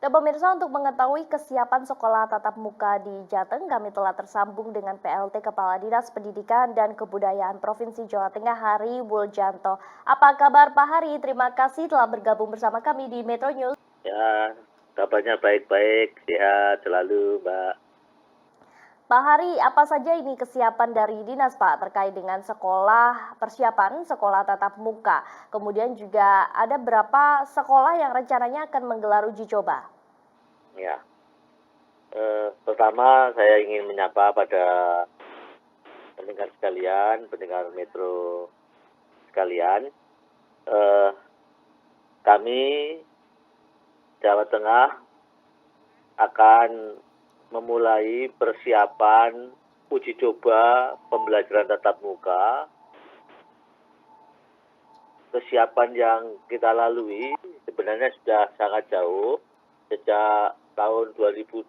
Dan pemirsa untuk mengetahui kesiapan sekolah tatap muka di Jateng, kami telah tersambung dengan PLT Kepala Dinas Pendidikan dan Kebudayaan Provinsi Jawa Tengah Hari Wuljanto. Apa kabar Pak Hari? Terima kasih telah bergabung bersama kami di Metro News. Ya, kabarnya baik-baik, sehat selalu, Mbak. Pak Hari, apa saja ini kesiapan dari Dinas Pak terkait dengan persiapan sekolah tatap muka? Kemudian juga ada berapa sekolah yang rencananya akan menggelar uji coba? Ya, pertama saya ingin menyapa pada pendengar sekalian, pendengar Metro sekalian. Kami Jawa Tengah akan memulai persiapan uji coba pembelajaran tatap muka. Kesiapan yang kita lalui sebenarnya sudah sangat jauh. Sejak tahun 2020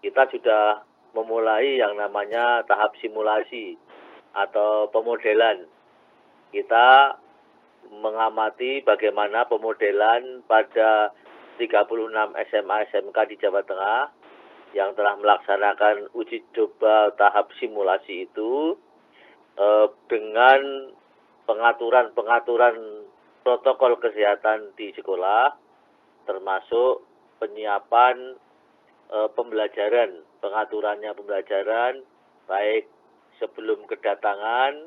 kita sudah memulai yang namanya tahap simulasi atau pemodelan. Kita mengamati bagaimana pemodelan pada 36 SMA SMK di Jawa Tengah yang telah melaksanakan uji coba tahap simulasi itu dengan pengaturan protokol kesehatan di sekolah, termasuk penyiapan pengaturannya pembelajaran, baik sebelum kedatangan,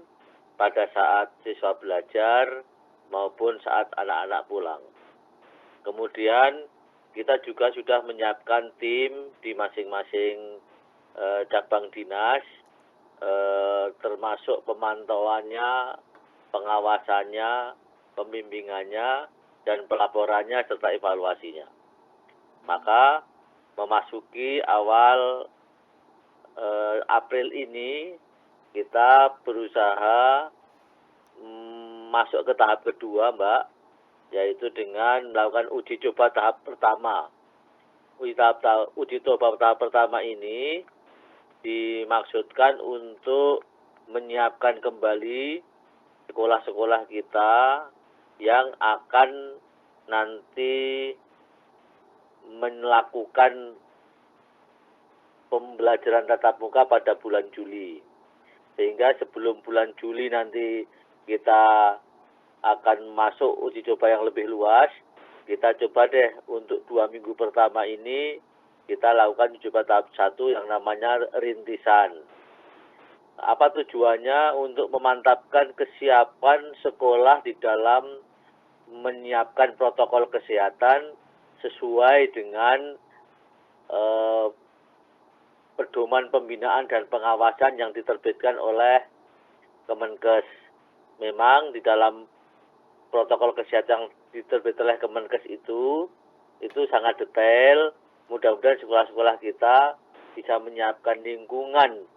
pada saat siswa belajar, maupun saat anak-anak pulang. Kemudian kita juga sudah menyiapkan tim di masing-masing cabang dinas, termasuk pemantauannya, pengawasannya, pembimbingannya, dan pelaporannya serta evaluasinya. Maka memasuki awal April ini kita berusaha masuk ke tahap kedua, Mbak, yaitu dengan melakukan uji coba tahap pertama. Uji coba tahap pertama ini dimaksudkan untuk menyiapkan kembali sekolah-sekolah kita yang akan nanti melakukan pembelajaran tatap muka pada bulan Juli. Sehingga sebelum bulan Juli nanti kita akan masuk uji coba yang lebih luas. Kita coba deh untuk 2 minggu pertama ini kita lakukan uji coba tahap 1 yang namanya rintisan. Apa tujuannya? Untuk memantapkan kesiapan sekolah di dalam menyiapkan protokol kesehatan sesuai dengan pedoman pembinaan dan pengawasan yang diterbitkan oleh Kemenkes. Memang di dalam protokol kesehatan yang diterbitkan oleh Kemenkes itu sangat detail. Mudah-mudahan sekolah-sekolah kita bisa menyiapkan lingkungan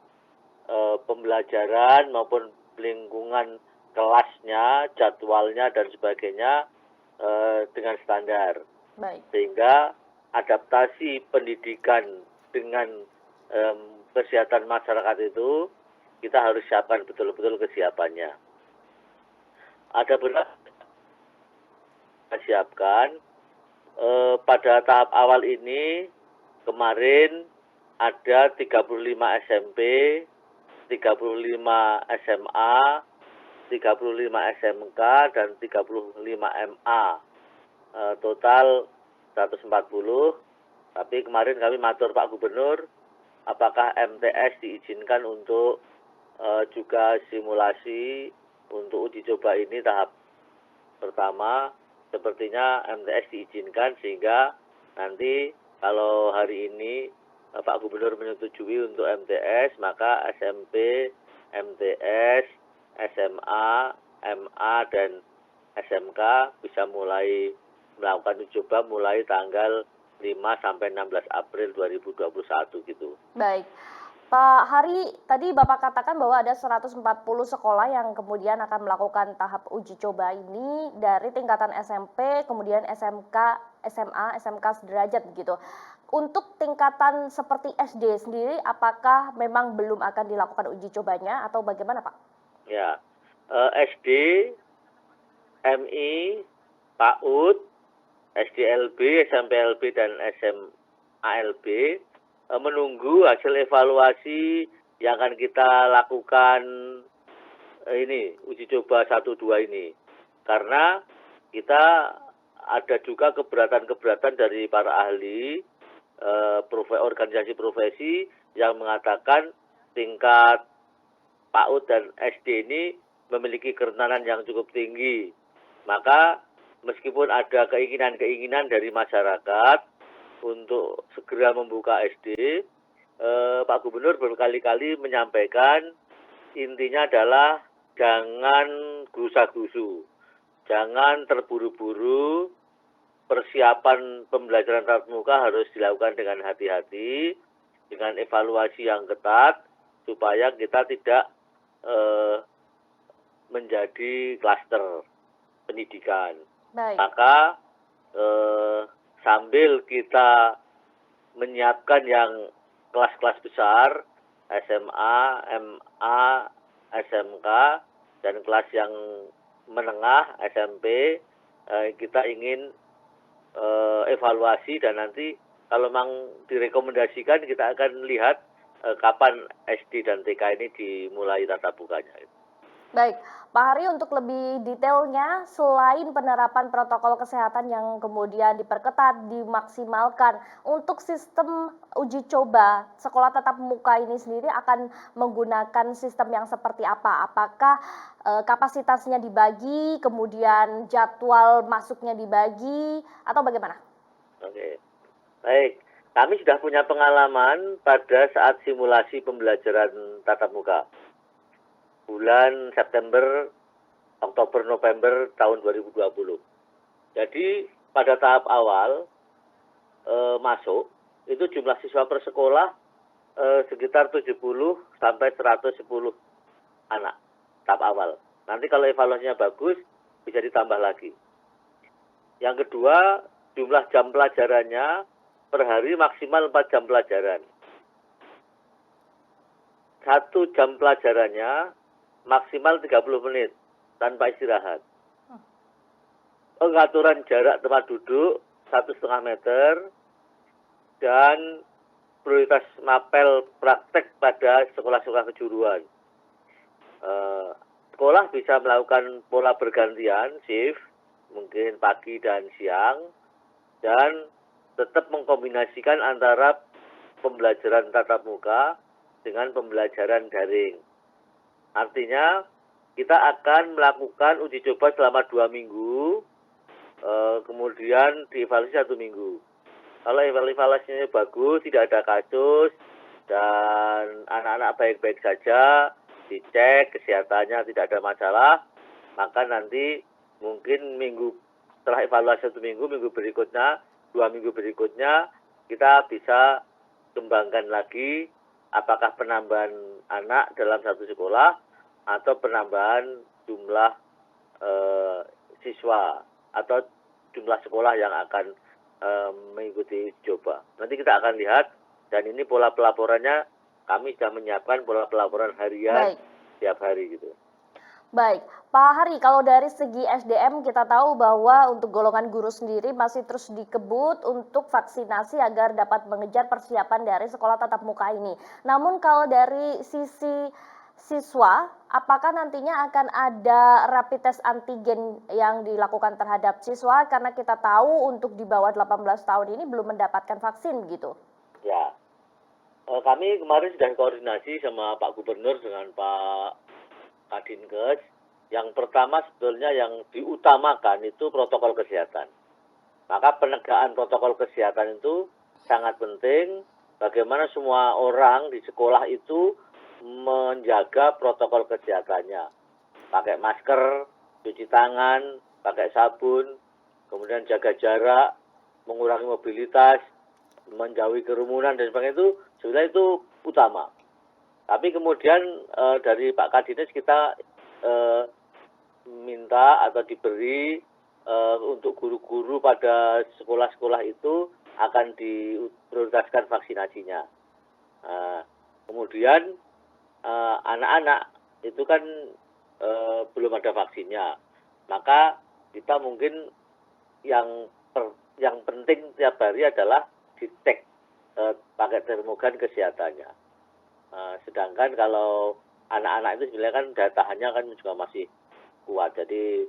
pembelajaran maupun lingkungan kelasnya, jadwalnya dan sebagainya dengan standar. Baik. Sehingga adaptasi pendidikan dengan kesehatan masyarakat itu kita harus siapkan betul-betul kesiapannya. Ada beberapa kita siapkan pada tahap awal ini. Kemarin ada 35 SMP, 35 SMA, 35 SMK, dan 35 MA. Total 140. Tapi kemarin kami matur Pak Gubernur, apakah MTS diizinkan untuk juga simulasi untuk uji coba ini tahap pertama. Sepertinya MTS diizinkan, sehingga nanti kalau hari ini Pak Gubernur menyetujui untuk MTS, maka SMP, MTS, SMA, MA, dan SMK bisa mulai melakukan uji coba mulai tanggal 5 sampai 16 April 2021 gitu. Baik. Pak Hari, tadi Bapak katakan bahwa ada 140 sekolah yang kemudian akan melakukan tahap uji coba ini dari tingkatan SMP, kemudian SMK, SMA, SMK sederajat begitu. Untuk tingkatan seperti SD sendiri, apakah memang belum akan dilakukan uji cobanya atau bagaimana Pak? Ya, SD, MI, PAUD, SDLB, SMPLB, dan SMALB menunggu hasil evaluasi yang akan kita lakukan ini uji coba 1-2 ini. Karena kita ada juga keberatan-keberatan dari para ahli organisasi profesi yang mengatakan tingkat PAUD dan SD ini memiliki kerentanan yang cukup tinggi. Maka meskipun ada keinginan-keinginan dari masyarakat untuk segera membuka SD, Pak Gubernur berkali-kali menyampaikan intinya adalah jangan gerusa-gerusu, jangan terburu-buru, persiapan pembelajaran tatap muka harus dilakukan dengan hati-hati, dengan evaluasi yang ketat, supaya kita tidak menjadi klaster pendidikan. Baik. Maka sambil kita menyiapkan yang kelas-kelas besar, SMA, MA, SMK, dan kelas yang menengah, SMP, kita ingin evaluasi, dan nanti kalau memang direkomendasikan kita akan lihat kapan SD dan TK ini dimulai tatap mukanya. Baik, Pak Hari, untuk lebih detailnya, selain penerapan protokol kesehatan yang kemudian diperketat, dimaksimalkan, untuk sistem uji coba sekolah tatap muka ini sendiri akan menggunakan sistem yang seperti apa? Apakah kapasitasnya dibagi, kemudian jadwal masuknya dibagi, atau bagaimana? Oke, baik. Kami sudah punya pengalaman pada saat simulasi pembelajaran tatap muka. Bulan September, Oktober, November tahun 2020. Jadi pada tahap awal masuk, itu jumlah siswa per sekolah sekitar 70 sampai 110 anak tahap awal. Nanti kalau evaluasinya bagus, bisa ditambah lagi. Yang kedua, jumlah jam pelajarannya per hari maksimal 4 jam pelajaran. 1 jam pelajarannya maksimal 30 menit tanpa istirahat. Pengaturan jarak tempat duduk 1,5 meter, dan prioritas mapel praktek pada sekolah-sekolah kejuruan. Sekolah bisa melakukan pola bergantian shift, mungkin pagi dan siang, dan tetap mengkombinasikan antara pembelajaran tatap muka dengan pembelajaran daring. Artinya kita akan melakukan uji coba selama 2 minggu, kemudian dievaluasi 1 minggu. Kalau evaluasinya bagus, tidak ada kasus, dan anak-anak baik-baik saja, dicek kesehatannya tidak ada masalah, maka nanti mungkin setelah evaluasi 1 minggu, minggu berikutnya, 2 minggu berikutnya, kita bisa kembangkan lagi apakah penambahan anak dalam satu sekolah atau penambahan jumlah siswa atau jumlah sekolah yang akan mengikuti coba. Nanti kita akan lihat, dan ini pola pelaporannya kami sudah menyiapkan pola pelaporan harian. Baik. Tiap hari gitu. Baik, Pak Hari, kalau dari segi SDM kita tahu bahwa untuk golongan guru sendiri masih terus dikebut untuk vaksinasi agar dapat mengejar persiapan dari sekolah tatap muka ini. Namun kalau dari sisi siswa, apakah nantinya akan ada rapid test antigen yang dilakukan terhadap siswa? Karena kita tahu untuk di bawah 18 tahun ini belum mendapatkan vaksin begitu. Ya, kami kemarin sudah koordinasi sama Pak Gubernur dengan Pak Kadinkes. Yang pertama sebetulnya yang diutamakan itu protokol kesehatan. Maka penegakan protokol kesehatan itu sangat penting. Bagaimana semua orang di sekolah itu menjaga protokol kesehatannya. Pakai masker, cuci tangan, pakai sabun, kemudian jaga jarak, mengurangi mobilitas, menjauhi kerumunan dan sebagainya, itu sebenarnya itu utama. Tapi kemudian dari Pak Kadines kita minta atau diberi untuk guru-guru pada sekolah-sekolah itu akan diprioritaskan vaksinasinya. Kemudian anak-anak itu kan belum ada vaksinnya, maka kita mungkin yang yang penting tiap hari adalah dicek pakai termogan kesehatannya. Sedangkan kalau anak-anak itu sebenarnya kan daya tahannya kan juga masih kuat. Jadi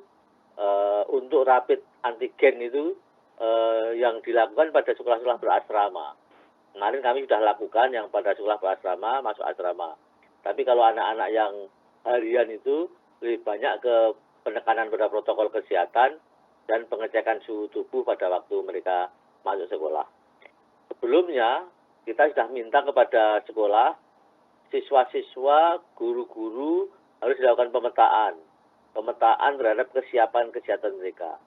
untuk rapid antigen itu yang dilakukan pada sekolah-sekolah berasrama. Kemarin kami sudah lakukan yang pada sekolah berasrama, masuk asrama. Tapi kalau anak-anak yang harian itu lebih banyak ke penekanan pada protokol kesehatan dan pengecekan suhu tubuh pada waktu mereka masuk sekolah. Sebelumnya, kita sudah minta kepada sekolah, siswa-siswa, guru-guru harus dilakukan pemetaan. Pemetaan terhadap kesiapan kesehatan mereka.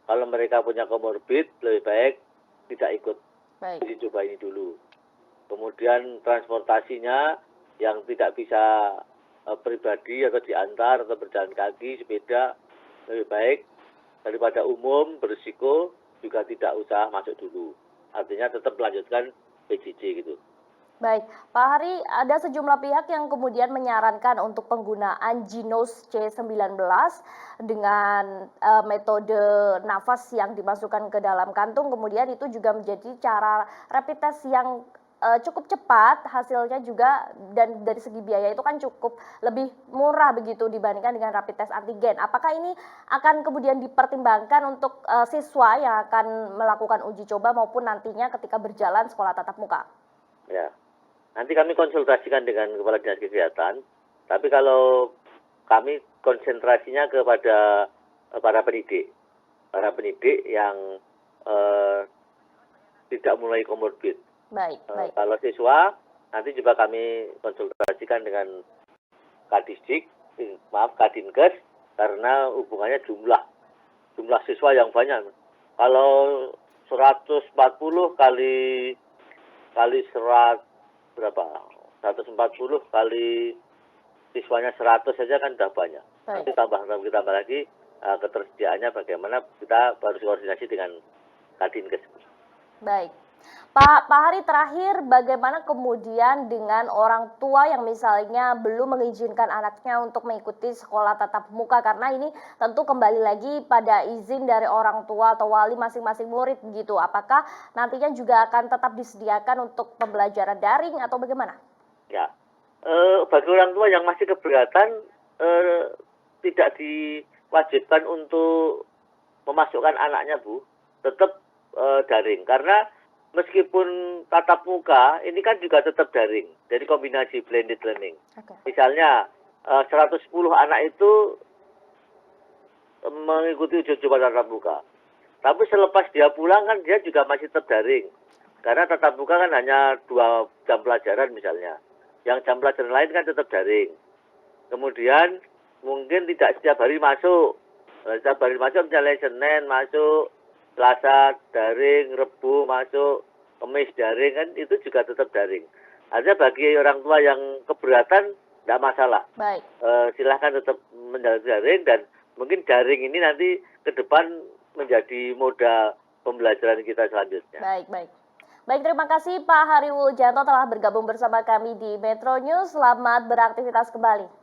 Kalau mereka punya komorbid, lebih baik tidak ikut uji coba ini dulu. Kemudian transportasinya yang tidak bisa pribadi atau diantar atau berjalan kaki, sepeda, lebih baik daripada umum, berisiko, juga tidak usah masuk dulu. Artinya tetap melanjutkan PJJ gitu. Baik, Pak Hari, ada sejumlah pihak yang kemudian menyarankan untuk penggunaan Ginos C19 dengan metode nafas yang dimasukkan ke dalam kantung, kemudian itu juga menjadi cara rapid test yang cukup cepat, hasilnya juga dan dari segi biaya itu kan cukup lebih murah begitu dibandingkan dengan rapid test antigen. Apakah ini akan kemudian dipertimbangkan untuk siswa yang akan melakukan uji coba maupun nantinya ketika berjalan sekolah tatap muka? Ya. Nanti kami konsultasikan dengan Kepala Dinas Kesehatan, tapi kalau kami konsentrasinya kepada para pendidik yang tidak mulai komorbid. Baik. Kalau siswa, nanti juga kami konsultasikan dengan Kadinkes, karena hubungannya jumlah siswa yang banyak. Kalau 140 kali 140 kali siswanya 100 saja kan sudah banyak. Nanti tambah lagi ketersediaannya bagaimana, kita harus koordinasi dengan Kadinkes. Baik. Pak Hari, terakhir bagaimana kemudian dengan orang tua yang misalnya belum mengizinkan anaknya untuk mengikuti sekolah tatap muka, karena ini tentu kembali lagi pada izin dari orang tua atau wali masing-masing murid begitu. Apakah nantinya juga akan tetap disediakan untuk pembelajaran daring atau bagaimana? Ya, bagi orang tua yang masih keberatan tidak diwajibkan untuk memasukkan anaknya, Bu, tetap daring, karena meskipun tatap muka, ini kan juga tetap daring. Jadi kombinasi blended learning. Misalnya 110 anak itu mengikuti uji coba tatap muka. Tapi selepas dia pulang kan dia juga masih tetap daring. Karena tatap muka kan hanya 2 jam pelajaran misalnya. Yang jam pelajaran lain kan tetap daring. Kemudian mungkin tidak setiap hari masuk. Setiap hari masuk misalnya Senin masuk, Selasa daring, Rebu masuk, Kamis daring, kan itu juga tetap daring. Artinya bagi orang tua yang keberatan tidak masalah. Baik. Silahkan tetap menjalani daring, dan mungkin daring ini nanti ke depan menjadi moda pembelajaran kita selanjutnya. Baik. Terima kasih Pak Hari Wuljanto telah bergabung bersama kami di Metro News. Selamat beraktivitas kembali.